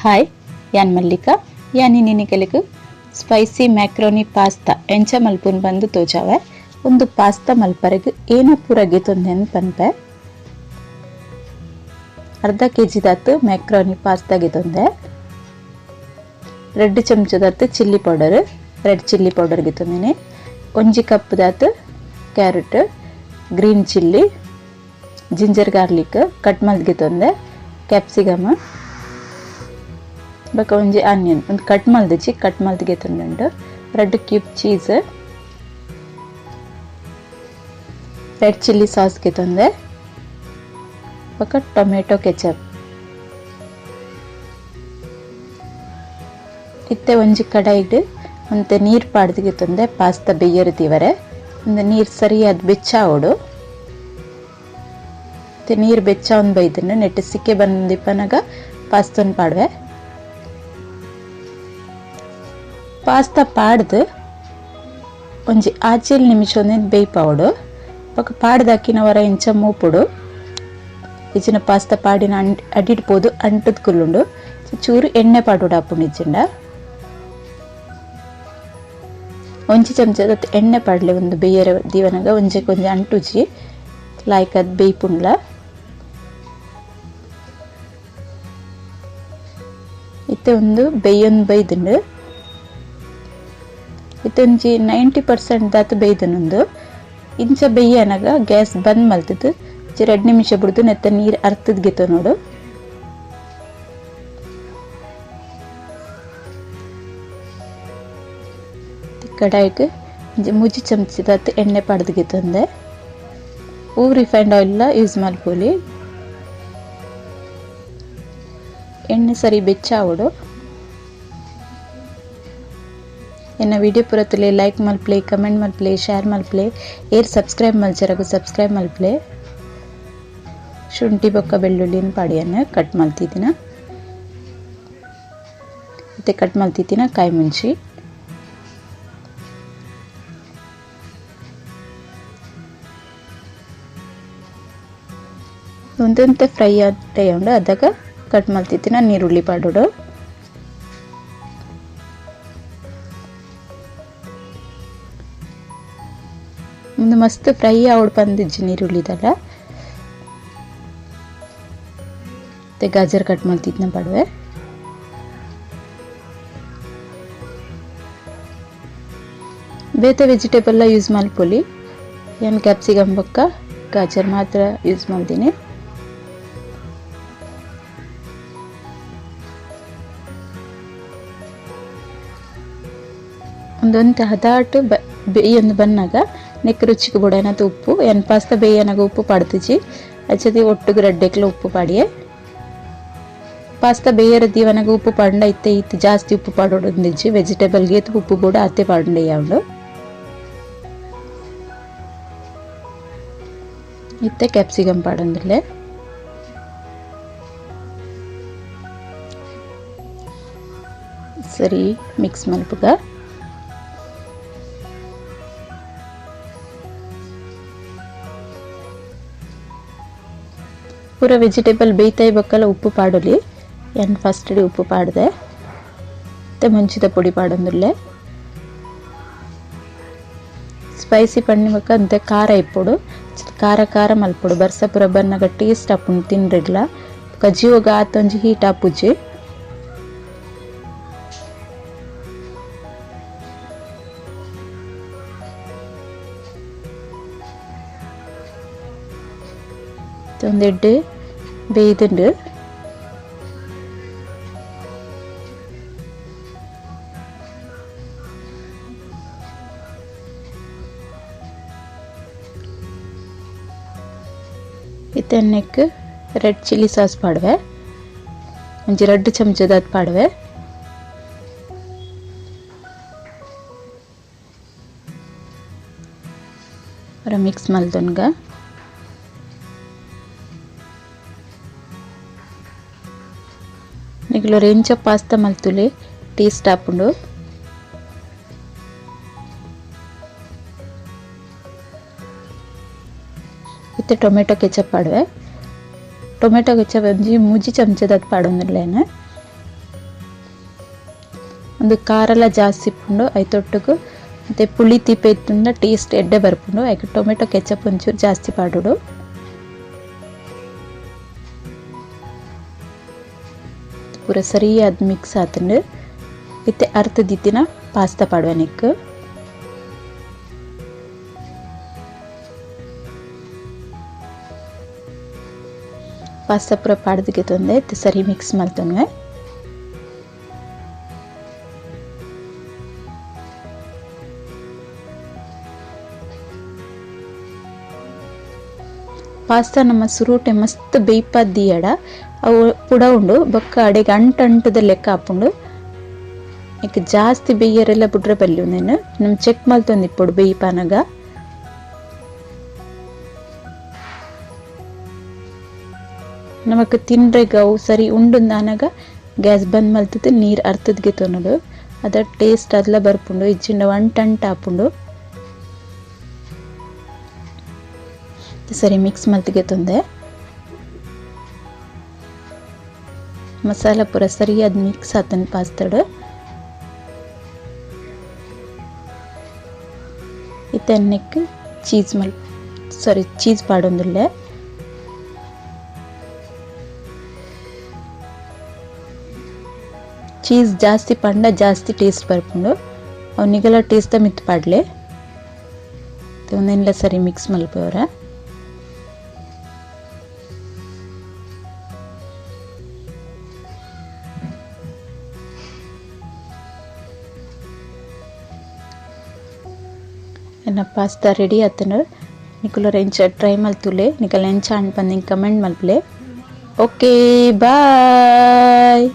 Hi ಯಾನ್ Mallika ಯಾನಿ ನಿನಿಕಲೆಗ್ spicy macaroni pasta ಎಂಚ ಮಲ್ಪುನ್ ಬಂದು ತೋಜಾವೆ ಒಂದು ಪಾಸ್ತಾ ಮಲ್ಪರೆಗ್ ಏನ ಪೂರಗೆ ತೊಂದೆನ್ ಪನ್ಪೆ ಅರ್ಧ ಕೆಜಿ ದಾತ್ ಮ್ಯಾಕ್ರೋನಿ ಪಾಸ್ತಾಗೆ ತೊಂದೆ 2 ಚಮಚದಾತ್ chilli powder red chilli powder ಗೆ ತೊಂದಿನಿ 1 ಕಪ್ ದಾತ್ carrot green chilli ginger garlic cut ಮಲ್ಗೆ ತೊಂದೆ ಕ್ಯಾಪ್ಸಿಕಮ್ बक ಒಂಜಿ ಆನಿಯನ್ ಒಂದು ಕಟ್ ಮಲ್ದಿಜಿ ಕಟ್ ಮಲ್ದಿಗೆ ತಂದುಂಡು 2 cube cheese red chilli sauce ಗೆ ತಂದೆ ಬಕ ಟೊಮೆಟೊ ಕೆಚಪ್ ಇತ್ತೆ ಒಂಜಿ ಕಡಾಯಿಡ್ ಒಂತೆ ನೀರ್ ಪಾಡ್ದಿಗೆ ತಂದೆ ಪಾಸ್ತಾ ಬೇಯರ್ದಿವರೆ ಒಂದು ನೀರ್ ಸರಿಯಾದ ಬೆಚ್ಚಾವಡು ತೆ ನೀರ್ ಬೆಚ್ಚ ಒಂದು ಬೈದನ್ನ ನೆಟ್ ಸಿಕ್ಕೆ ಬಂದಿಪ್ಪನಗ ಪಾಸ್ತನ್ ಪಾಡ್ವೆ पास्ता पाड्द ಒಂಜಿ 6 ನಿಮಿಷ ಬೇಯ್ಪಾವಡು ಪಕ್ಕ ಪಾಡ್ದಾಕಿನವರ ಇಂಚ ಮೂಪುಡು ಇಜಿನ ಪಾಸ್ತಾ ಪಾಡಿನ ಅಡಿಡ್ಬೋದು ಅಂಟದ ಕುಲ್ಲುಂಡು ಚೂರು ಎಣ್ಣೆ ಪಾಡೋಡು ಹಾಪುಂಡು ಇಜ್ಜಿಂಡ ಒಂಜಿ ಚಮಚದ ಎಣ್ಣೆ ಪಾಡ್ಲೆ ಒಂದು ಬೇಯರ ದೀವನಗ ಒಂಜೆ ಕೊಂಜ ಅಂಟುಜಿ ಲಾಯ್ಕ್ ಅದ್ ಬೇಯ್ಪುಂಡ್ಲ ಇತ್ತೆ ಒಂದು ಬೇಯೊಂದು ಬೈದುಂಡು ಇತ್ತೊಂಜಿ 90% ದಾತ್ ಬೇಯ್ದನೊಂದು ಇಂಚ ಬೇಯನಗ ಗ್ಯಾಸ್ ಬಂದ್ ಮಲ್ತದು 2 ನಿಮಿಷ ಬಿಡ್ದು ನೆತ್ತ ನೀರ್ ಅರ್ತದ್ ಗೆತ ನೋಡು ಕಡಾಯಿಗೆ ಮುಜಿ ಚಮಚ ದಾತ್ ಎಣ್ಣೆ ಪಾಡ್ದು ಗೆತಂದೆ ರಿಫೈಂಡ್ ಆಯಿಲ್ ಯೂಸ್ ಮಲ್ಪೊಲಿ ಎಣ್ಣೆ ಸರಿ ಬೆಚ್ಚಾವಡು ಎನ್ನ ವಿಡಿಯೋ ಪುರತುಲೆ ಲೈಕ್ ಮಲ್ಪ್ಲೆ ಕಮೆಂಟ್ ಮಲ್ಪ್ಲೆ ಶೇರ್ ಮಲ್ಪ್ಲೆ ಏರ್ ಸಬ್ಸ್ಕ್ರೈಬ್ ಮಲ್ಚರಗು ಸಬ್ಸ್ಕ್ರೈಬ್ ಮಲ್ಪ್ಲೆ ಶುಂಠಿ ಬೊಕ್ಕ ಬೆಳ್ಳುಳ್ಳಿನ ಪಾಡಿಯನ್ನು ಕಟ್ ಮಲ್ತಿದ್ದಿನ ಮತ್ತೆ ಕಟ್ ಮಲ್ತಿದ್ದಿನ ಕಾಯಿ ಮುಂಚಿ ಒಂದಂತೆ ಫ್ರೈ ಆಯ್ತು ಅದಾಗ ಕಟ್ ಮಲ್ತಿದ್ದಿನ ನೀರುಳ್ಳಿ ಪಾಡೋಡು ಒಂದು ಮಸ್ತ್ ಫ್ರೈ ಆವಡ್ ಬಂದಿಜ್ಜಿ ನೀರುಳ್ಳಿದಲ್ಲ ಮತ್ತೆ ಗಾಜರ್ ಕಟ್ ಮಾಡ್ತಿದ್ನ ಪಡ್ವೆ ಬೇತೆ ವೆಜಿಟೇಬಲ್ ಯೂಸ್ ಮಲ್ಪೊಲಿ ಏನು ಕ್ಯಾಪ್ಸಿಕಮ್ ಬೊಕ್ಕ ಗಾಜರ್ ಮಾತ್ರ ಯೂಸ್ ಮಾಡ್ತೀನಿ ಒಂದೊಂದು ಹದಾಟು ಬೇಯೊಂದು ಬನ್ನಾಗ ನೆಕ್ ರುಚಿಗೆ ಬುಡನದ ಉಪ್ಪು ಎನ್ ಪಾಸ್ತಾ ಬೇಯನಾಗ ಉಪ್ಪು ಪಾಡ್ತಿಜಿ ಅಚ್ಚದಿ ಒಟ್ಟುಗು ರಡ್ಡೆಕ್ಲ ಉಪ್ಪು ಪಾಡಿಯೆ ಪಾಸ್ತಾ ಬೇಯರ ದೀವನಾಗ ಉಪ್ಪು ಪಾಂಡ ಇತ್ತೆ ಜಾಸ್ತಿ ಉಪ್ಪು ಪಾಡೋಡಿಜ್ಜಿ ವೆಜಿಟೇಬಲ್ಗೆ ಉಪ್ಪು ಕೂಡ ಅತ್ತೆ ಪಾಂಡೆ ಯಾವುದು ಇತ್ತೆ ಕ್ಯಾಪ್ಸಿಕಮ್ ಪಾಡಂದಿಲ್ಲೆ ಸರಿ ಮಿಕ್ಸ್ ಮಲ್ಪುಗ पूरा वेजिटेबल ಬೇಯ್ತಾಯಿ ಬಕ್ಕಲ ಉಪ್ಪು ಪಾಡಲಿ ಎನ್ ಫಸ್ಟ್ ಡಿ ಉಪ್ಪು ಪಾಡದೆ ಮತ್ತೆ ಮುಂಚಿದ ಪುಡಿ ಪಾಡಂದುಲ್ಲೆ ಸ್ಪೈಸಿ ಪಣ್ಣಿ ಬಕ್ಕ ಅಂತೆ ಖಾರ ಇಪ್ಪುಡು ಖಾರ ಖಾರ ಮಲ್ಪುಡು ಬರ್ಸ ಪುರ ಬನ್ನಗ ಟೇಸ್ಟ್ ಅಪ್ಪುಂಡು ತಿನ್ರೆಗ್ಲ ಕಜಿಯೋಗ ಆತೊಂಜಿ ಹೀಟ್ ಆಪುಜಿ ಒಂದೆಡ್ಡು ಬೇಯ್ದುಂಡು ಇತ್ತೆನ್ನಕ್ಕೆ ರೆಡ್ ಚಿಲ್ಲಿ ಸಾಸ್ ಪಾಡ್ವೆ ಒಂಜಿ 2 ಚಮಚದಾತ್ ಪಾಡ್ವೆ ಮಿಕ್ಸ್ ಮಲ್ದೊನ್ಗ ನಿಗ್ಲು ರೇಂಚ ಪಾಸ್ತಾ ಮಲ್ತುಲೆ ಟೇಸ್ಟ್ ಆಪುಂಡು ಮತ್ತೆ ಟೊಮೆಟೊ ಕೆಚಪ್ ಪಾಡುವೆ ಟೊಮೆಟೊ ಕೆಚಪ್ ಒಂಜಿ 3 ಚಮಚದ ಪಾಡೊಂದುಲ್ಲೇನೆ ಒಂದು ಖಾರ ಎಲ್ಲ ಜಾಸ್ತಿ ಇಪ್ಪುಂಡು ಐತೊಟ್ಟುಗು ಮತ್ತು ಪುಳಿ ತೀಪೆ ಇತ್ತುಂಡ ಟೇಸ್ಟ್ ಎಡ್ಡೆ ಬರ್ಪುಂಡು ಐಕೆ ಟೊಮೆಟೊ ಕೆಚಪ್ ಒಂಚೂರು ಜಾಸ್ತಿ ಪಾಡುಡು. ಪೂರ ಸರಿಯಾದ ಮಿಕ್ಸ್ ಆತುಂಡು ಇತ್ತೆ ಅರ್ಧ ದಿತ್ತಿನ ಪಾಸ್ತಾ ಪಾಡುವ ನೆಕ್ಕು. ಪಾಸ್ತಾ ಪೂರ ಪಾಡ್ದಿಗೆ ತೊಂದೆ ಇತ್ತೆ ಸರಿ ಮಿಕ್ಸ್ ಮಲ್ತೊನ್ವೆ. ಪಾಸ್ತಾ ನಮ್ಮ ಸುರುಟೆ ಮಸ್ತ್ ಬೇಯ್ಪದ್ದಿಯಡ ಅವು ಪುಡ ಉಂಡು ಬೊಕ್ಕ ಅಡೆಗೆ ಅಂಟಂಟದ ಲೆಕ್ಕ ಹಾಪುಂಡು ಈಗ ಜಾಸ್ತಿ ಬೇಯ್ಯರೆಲ್ಲ ಬುಡ್ರೆ ಬಲ್ಲಿ ಉಂದೇನು ನಮ್ಮ ಚೆಕ್ ಮಲ್ತೊಂದಿಪ್ಪುಡು ಬೇಯ್ಪಾನಾಗ. ನಮಕ್ ತಿನ್ರೆಗ ಅವು ಸರಿ ಉಂಡುಂದಾನಾಗ ಗ್ಯಾಸ್ ಬಂದ್ ಮಲ್ತದ ನೀರು ಅರ್ತದ್ಗೆ ತೊನ್ನಡು ಅದರ ಟೇಸ್ಟ್ ಅದೆಲ್ಲ ಬರ್ಪುಂಡು ಇಜ್ಜಿಂಡ ಅಂಟಂಟ ಹಾಪುಂಡು ಸರಿ ಮಿಕ್ಸ್ ಮಲ್ತಿಗೆ ತೊಂದೆ. ಮಸಾಲ ಪೂರ ಸರಿಯಾದ ಮಿಕ್ಸ್ ಆತನ ಪಾಸ್ತಾಡು ಇತ್ತನ್ನಕ್ಕೆ ಚೀಸ್ ಪಾಡೊಂದುಲ್ಲೆ. ಚೀಸ್ ಜಾಸ್ತಿ ಪಂಡ ಜಾಸ್ತಿ ಟೇಸ್ಟ್ ಬರ್ಪುಂಡು ಅವನಿಗೆಲ್ಲ ಟೇಸ್ಟ್ ಮಿತ್ ಪಾಡ್ಲೆ ಒಂದೆಲ್ಲ ಸರಿ ಮಿಕ್ಸ್ ಮಲ್ಪವ್ರ. ಎನ್ನ ಪಾಸ್ತಾ ರೆಡಿ ಆತನು ನಿಕುಲರ ಎಂಚ ಟ್ರೈ ಮಲ್ತುಲೆ ನಿಕಲ್ ಎಂಚ ಅನ್ಪಂದಿಂಗ್ ಕಮೆಂಟ್ ಮಲ್ಪಲೆ. Okay bye.